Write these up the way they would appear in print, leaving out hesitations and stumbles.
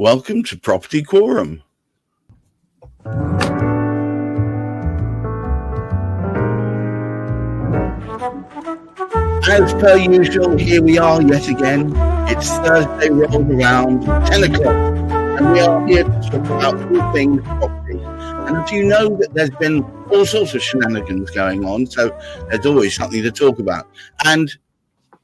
Welcome to Property Quorum. As per usual, here we are yet again. It's Thursday rolled around 10 o'clock, and we are here to talk about all things property. And as you know, that there's been all sorts of shenanigans going on, so there's always something to talk about. And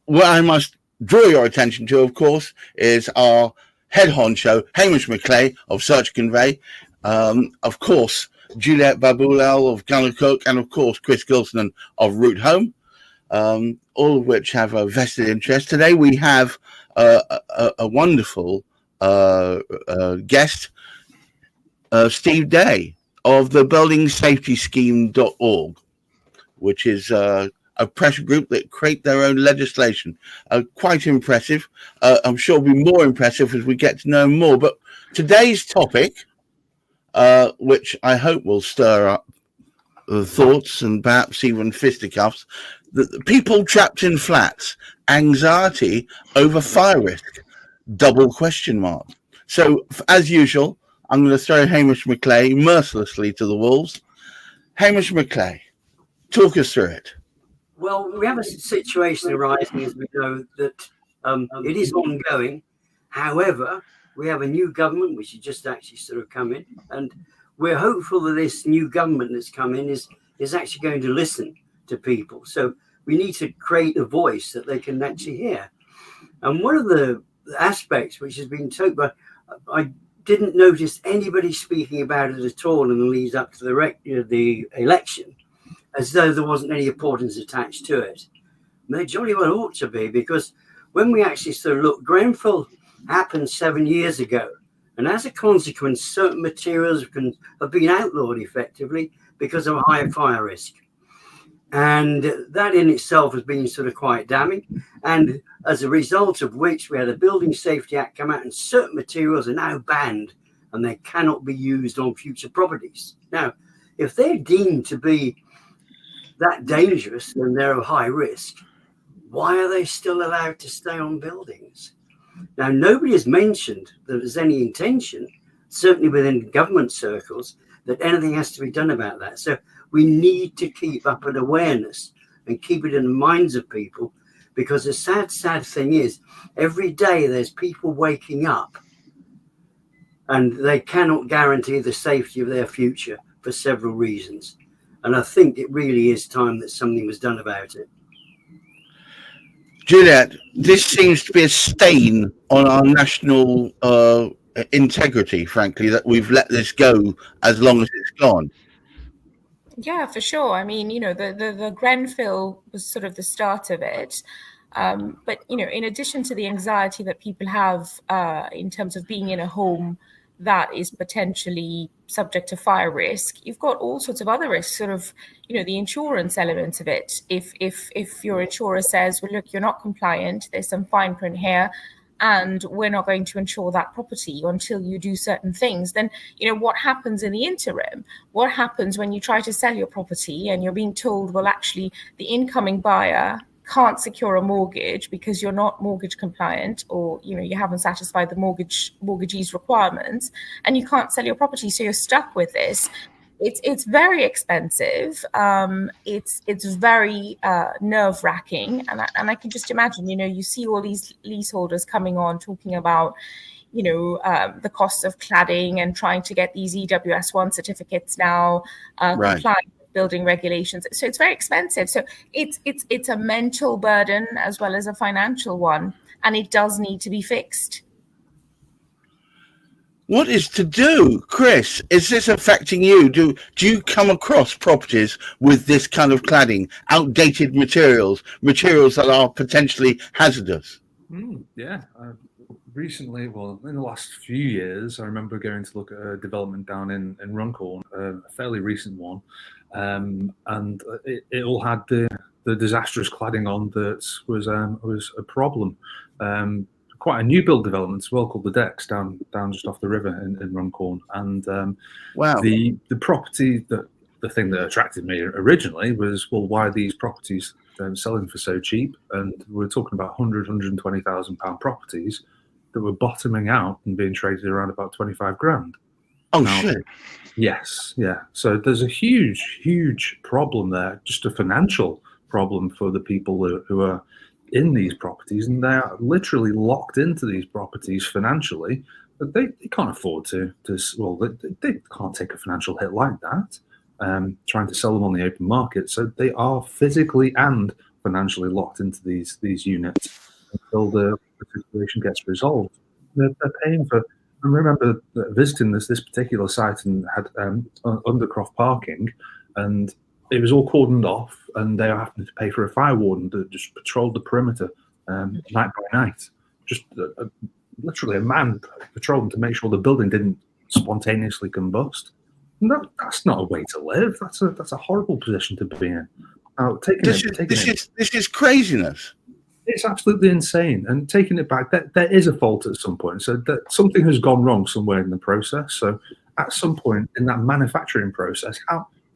what I must draw your attention to, of course, is our head honcho, Hamish McClay of Search Convey, of course, Juliet Babulel of Gunnercook, and of course, Chris Gilson of Root Home, all of which have a vested interest. Today we have a wonderful guest, Steve Day of the buildingsafetyscheme.org, which is a pressure group that create their own legislation. Quite impressive. I'm sure it'll be more impressive as we get to know more. But today's topic, which I hope will stir up thoughts and perhaps even fisticuffs, the people trapped in flats, anxiety over fire risk, double question mark. So, as usual, I'm going to throw Hamish McClay mercilessly to the wolves. Hamish McClay, talk us through it. Well, we have a situation arising, as we know, that it is ongoing. However, we have a new government, which has just actually sort of come in, and we're hopeful that this new government that's come in is actually going to listen to people. So we need to create a voice that they can actually hear. And one of the aspects which has been talked about, I didn't notice anybody speaking about it at all in the lead up to the election, as though there wasn't any importance attached to it. There jolly well ought to be, because when we actually sort of look, Grenfell happened 7 years ago, and as a consequence, certain materials have been outlawed effectively because of a higher fire risk. And that in itself has been sort of quite damning. And as a result of which, we had a Building Safety Act come out, and certain materials are now banned and they cannot be used on future properties. Now, if they're deemed to be that dangerous and they're of high risk, why are they still allowed to stay on buildings? Now, nobody has mentioned that there's any intention, certainly within government circles, that anything has to be done about that. So we need to keep up an awareness and keep it in the minds of people, because the sad thing is, every day there's people waking up and they cannot guarantee the safety of their future for several reasons. And I think it really is time that something was done about it. Juliet, this seems to be a stain on our national integrity, frankly, that we've let this go as long as it's gone. Yeah, for sure. I mean, the Grenfell was sort of the start of it. But, in addition to the anxiety that people have in terms of being in a home that is potentially subject to fire risk, you've got all sorts of other risks, sort of, the insurance element of it. If your insurer says, well, look, you're not compliant, there's some fine print here, and we're not going to insure that property until you do certain things, then, what happens in the interim? What happens when you try to sell your property and you're being told, well, actually, the incoming buyer can't secure a mortgage because you're not mortgage compliant, or you haven't satisfied the mortgagee's requirements, and you can't sell your property, so you're stuck with this. It's very expensive. It's very nerve-wracking, and I can just imagine. You see all these leaseholders coming on talking about the cost of cladding and trying to get these EWS1 certificates now, Right. Complying with building regulations. So it's very expensive. So it's a mental burden as well as a financial one, and it does need to be fixed. What is to do, Chris? Is this affecting you? Do you come across properties with this kind of cladding, outdated materials that are potentially hazardous? Yeah. Recently, well, in the last few years, I remember going to look at a development down in Runcorn, a fairly recent one, and it all had the disastrous cladding on that was a problem. Quite a new build development as well, called the Decks, down just off the river in Runcorn. And Wow. The property, the thing that attracted me originally was, well, why are these properties selling for so cheap? And we're talking about £120,000 properties that were bottoming out and being traded around about 25 grand. Oh, Now, shit. yes, yeah. So there's a huge problem there, just a financial problem for the people who are in these properties, and they are literally locked into these properties financially. But they can't afford to they can't take a financial hit like that, trying to sell them on the open market. So they are physically and financially locked into these units until the situation gets resolved. They're paying for. I remember visiting this particular site and had undercroft parking, and it was all cordoned off, and they were having to pay for a fire warden that just patrolled the perimeter night by night. Just literally a man patrolling to make sure the building didn't spontaneously combust. That's not a way to live. That's a horrible position to be in. Now, This is craziness. It's absolutely insane. And taking it back, there is a fault at some point. So that something has gone wrong somewhere in the process. So at some point in that manufacturing process,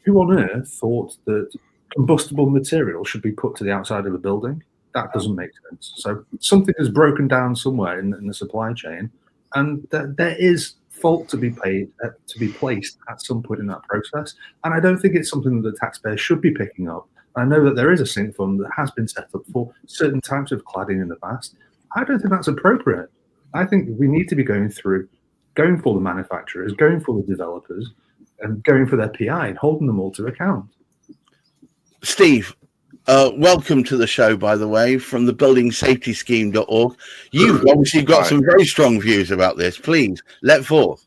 who on earth thought that combustible material should be put to the outside of a building? That doesn't make sense. So something has broken down somewhere in the supply chain, and there is fault to be placed at some point in that process. And I don't think it's something that the taxpayer should be picking up. I know that there is a sink fund that has been set up for certain types of cladding in the past. I don't think that's appropriate. I think we need to be going for the manufacturers, going for the developers, and going for their PI and holding them all to account. Steve, welcome to the show, by the way, from the buildingsafetyscheme.org. You've obviously got some very strong views about this. Please, let forth.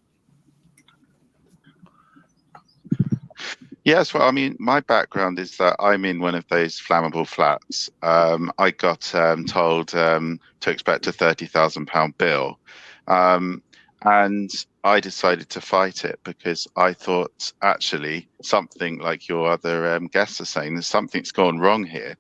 Yes, well, I mean, my background is that I'm in one of those flammable flats. I got told to expect a £30,000 bill. And I decided to fight it because I thought, actually, something like your other guests are saying, there's something's gone wrong here.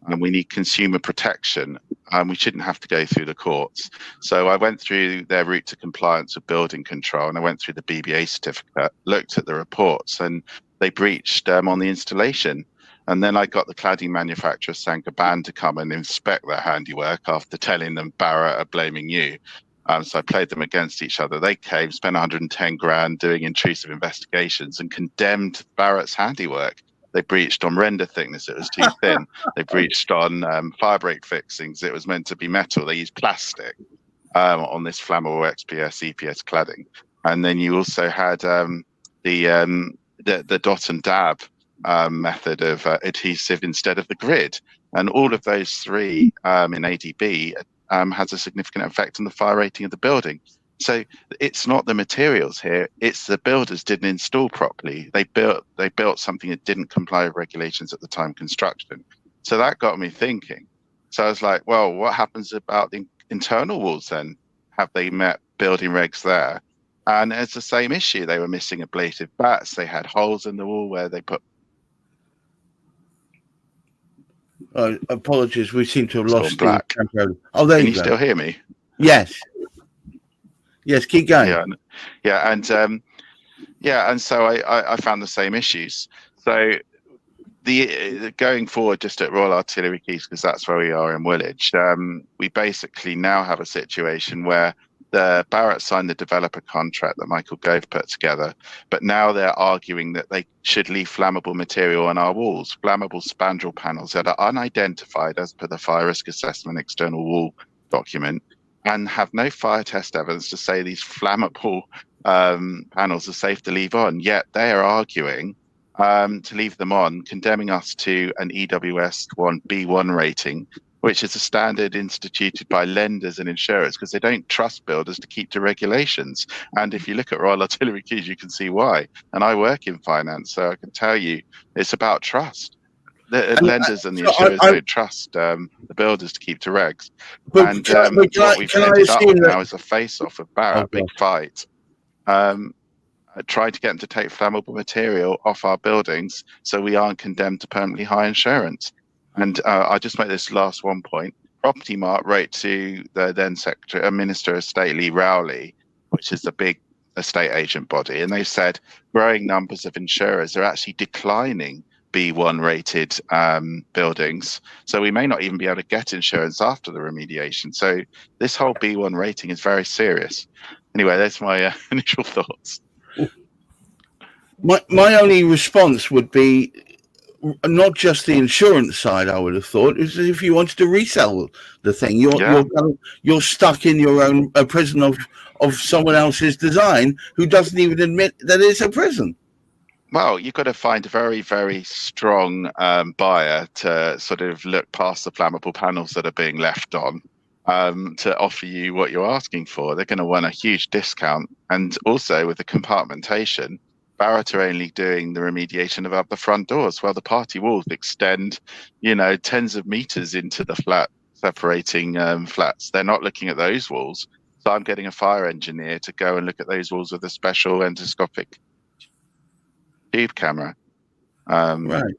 And we need consumer protection, and we shouldn't have to go through the courts. So I went through their route to compliance with building control, and I went through the BBA certificate, looked at the reports, and they breached on the installation. And then I got the cladding manufacturer Saint-Gobain to come and inspect their handiwork after telling them Barratt are blaming you. So I played them against each other. They came, spent 110 grand doing intrusive investigations and condemned Barratt's handiwork. They breached on render thickness, it was too thin. They breached on fire break fixings, it was meant to be metal. They used plastic on this flammable XPS, EPS cladding. And then you also had the dot and dab method of adhesive instead of the grid. And all of those three in ADB has a significant effect on the fire rating of the building. So it's not the materials here, it's the builders didn't install properly. They built something that didn't comply with regulations at the time of construction. So that got me thinking. So I was like, well, what happens about the internal walls then? Have they met building regs there? And it's the same issue. They were missing ablative bats. They had holes in the wall where they put. Apologies, we seem to have lost Steve. Black. Oh, there Can you go. You still hear me? Yes. Yes, keep going. And so I found the same issues. So the going forward, just at Royal Artillery Quays, because that's where we are in Woolwich, we basically now have a situation where the Barratt signed the developer contract that Michael Gove put together, but now they're arguing that they should leave flammable material on our walls, flammable spandrel panels that are unidentified as per the fire risk assessment external wall document, and have no fire test evidence to say these flammable panels are safe to leave on. Yet they are arguing to leave them on, condemning us to an EWS 1B1 rating, which is a standard instituted by lenders and insurers because they don't trust builders to keep to regulations. And if you look at Royal Artillery Quays, you can see why. And I work in finance, so I can tell you it's about trust. The lenders and the insurers don't trust the builders to keep to regs. And what we've ended up with now is a face-off of Barratt, big fight, trying to get them to take flammable material off our buildings so we aren't condemned to permanently high insurance. And I'll just make this last one point. Property Mart wrote to the then Minister of State, Lee Rowley, which is the big estate agent body, and they said growing numbers of insurers are actually declining B1 rated buildings. So we may not even be able to get insurance after the remediation. So this whole B1 rating is very serious. Anyway, that's my initial thoughts. My only response would be not just the insurance side. I would have thought is if you wanted to resell the thing, you're stuck in your own prison of someone else's design who doesn't even admit that it's a prison. Well, you've got to find a very, very strong buyer to sort of look past the flammable panels that are being left on to offer you what you're asking for. They're going to want a huge discount. And also with the compartmentation, Barratt are only doing the remediation of the front doors, while the party walls extend, tens of meters into the flat, separating flats. They're not looking at those walls. So I'm getting a fire engineer to go and look at those walls with a special endoscopic tube camera. Right.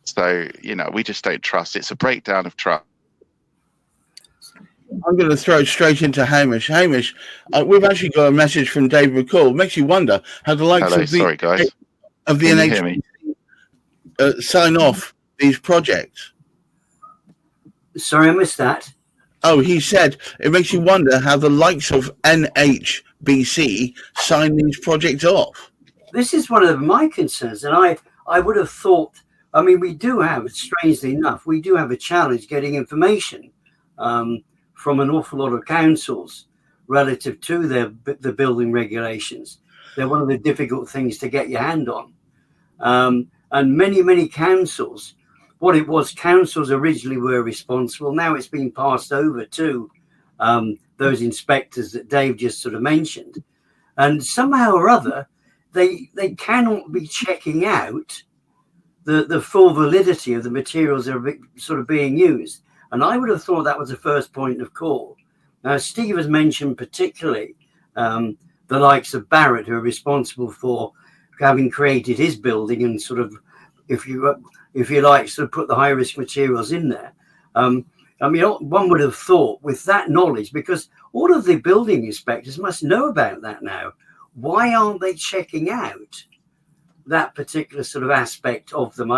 So, we just don't trust. It's a breakdown of trust. I'm going to throw it straight into Hamish. Hamish, we've actually got a message from Dave McCall. It makes you wonder how the likes of the NHS sign off these projects. Sorry, I missed that. Oh, he said it makes you wonder how the likes of NHBC sign these projects off. This is one of my concerns, and I would have thought, we do have, strangely enough, we do have a challenge getting information from an awful lot of councils relative to the building regulations. They're one of the difficult things to get your hand on. And many councils, councils originally were responsible. Now it's been passed over to those inspectors that Dave just sort of mentioned. And somehow or other, they cannot be checking out the full validity of the materials that are sort of being used. And I would have thought that was the first point of call. Now, Steve has mentioned particularly the likes of Barratt, who are responsible for having created his building and sort of, if you like, sort of put the high-risk materials in there. One would have thought with that knowledge, because all of the building inspectors must know about that now. Why aren't they checking out that particular sort of aspect of them?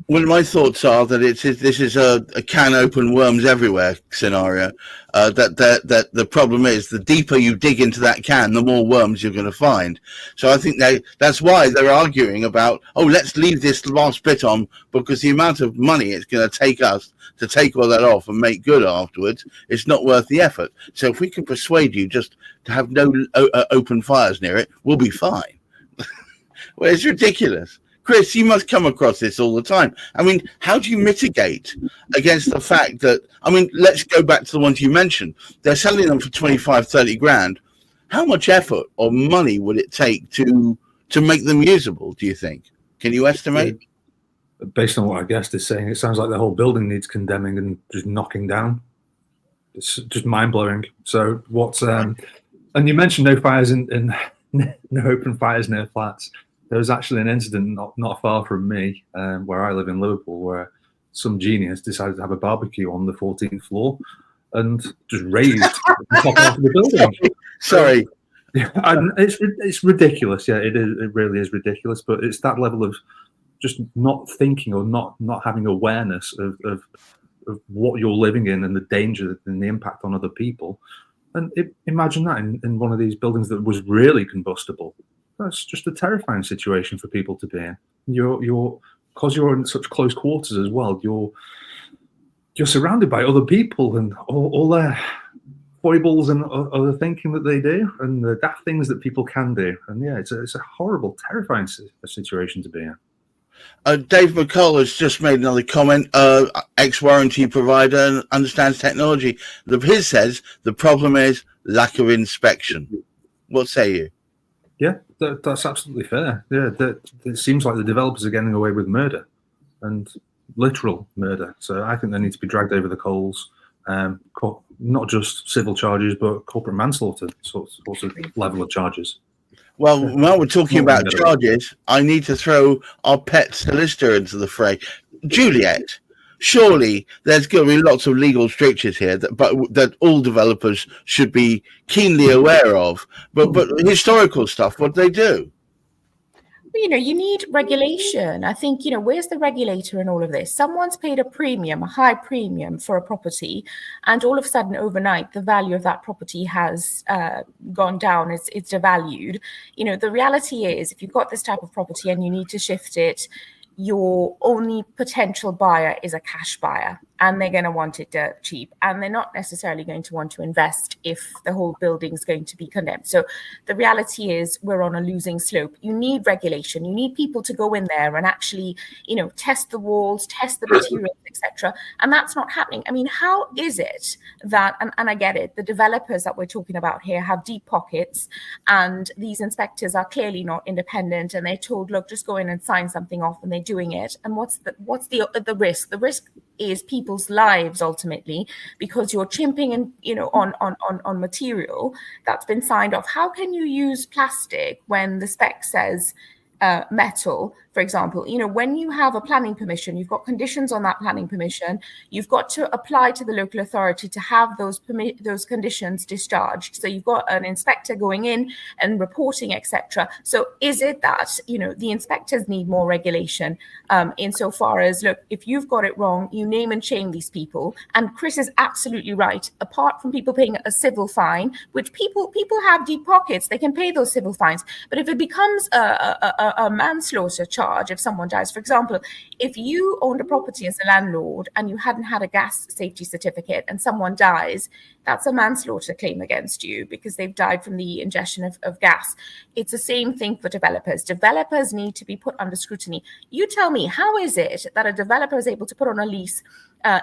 Well, my thoughts are that this is a can open worms everywhere scenario. That the problem is the deeper you dig into that can, the more worms you're going to find. So I think that's why they're arguing about, let's leave this last bit on, because the amount of money it's going to take us to take all that off and make good afterwards, it's not worth the effort. So if we can persuade you just to have no open fires near it, we'll be fine. Well, it's ridiculous. Chris, you must come across this all the time. How do you mitigate against the fact that, let's go back to the ones you mentioned. They're selling them for 25, 30 grand. How much effort or money would it take to make them usable, do you think? Can you estimate? Based on what our guest is saying, it sounds like the whole building needs condemning and just knocking down. It's just mind-blowing. So and you mentioned no fires in no open fires near flats. There was actually an incident not far from me, where I live in Liverpool, where some genius decided to have a barbecue on the 14th floor and just raised the top half of the building. Sorry. It's ridiculous. Yeah, it is. It really is ridiculous. But it's that level of just not thinking or not having awareness of what you're living in and the danger and the impact on other people. And imagine that in one of these buildings that was really combustible. That's just a terrifying situation for people to be in. Because you're in such close quarters as well. You're surrounded by other people and all their foibles and other thinking that they do, and the daft things that people can do. And yeah, it's a horrible, terrifying situation to be in. Dave McCall has just made another comment. Ex-warranty provider understands technology. His says the problem is lack of inspection. What say you? Yeah, that's absolutely fair. Yeah, it seems like the developers are getting away with murder, and literal murder. So I think they need to be dragged over the coals. Not just civil charges, but corporate manslaughter sorts of level of charges. Well, while we're talking about charges, I need to throw our pet solicitor into the fray. Juliet, surely there's going to be lots of legal strictures here that all developers should be keenly aware of. But historical stuff, what do they do? You need regulation. I think, where's the regulator in all of this? Someone's paid a premium, a high premium for a property, and all of a sudden overnight, the value of that property has gone down, it's devalued. The reality is, if you've got this type of property and you need to shift it, your only potential buyer is a cash buyer, and they're going to want it dirt cheap, and they're not necessarily going to want to invest if the whole building is going to be condemned. So the reality is we're on a losing slope. You need regulation. You need people to go in there and actually, test the walls, test the materials, etc. And that's not happening. I mean, how is it that, and I get it, the developers that we're talking about here have deep pockets, and these inspectors are clearly not independent, and they're told, look, just go in and sign something off, and they're doing it. And what's the risk? The risk is people's lives ultimately, because you're chimping and on material that's been signed off. How can you use plastic when the spec says metal, for example? When you have a planning permission, you've got conditions on that planning permission. You've got to apply to the local authority to have those conditions discharged. So you've got an inspector going in and reporting, etc. So is it that the inspectors need more regulation insofar as, look, if you've got it wrong, you name and shame these people? And Chris is absolutely right. Apart from people paying a civil fine, which people have deep pockets, they can pay those civil fines. But if it becomes a manslaughter charge, if someone dies, for example, if you owned a property as a landlord and you hadn't had a gas safety certificate and someone dies, that's a manslaughter claim against you because they've died from the ingestion of gas. It's the same thing for developers. Developers need to be put under scrutiny. You tell me, how is it that a developer is able to put on a lease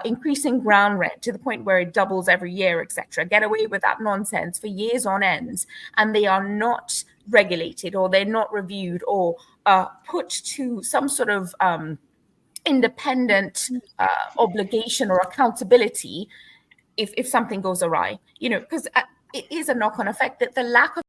increasing ground rent to the point where it doubles every year, etc., get away with that nonsense for years on end, and they are not regulated, or they're not reviewed, or put to some sort of independent obligation or accountability if something goes awry? Because it is a knock-on effect that the lack of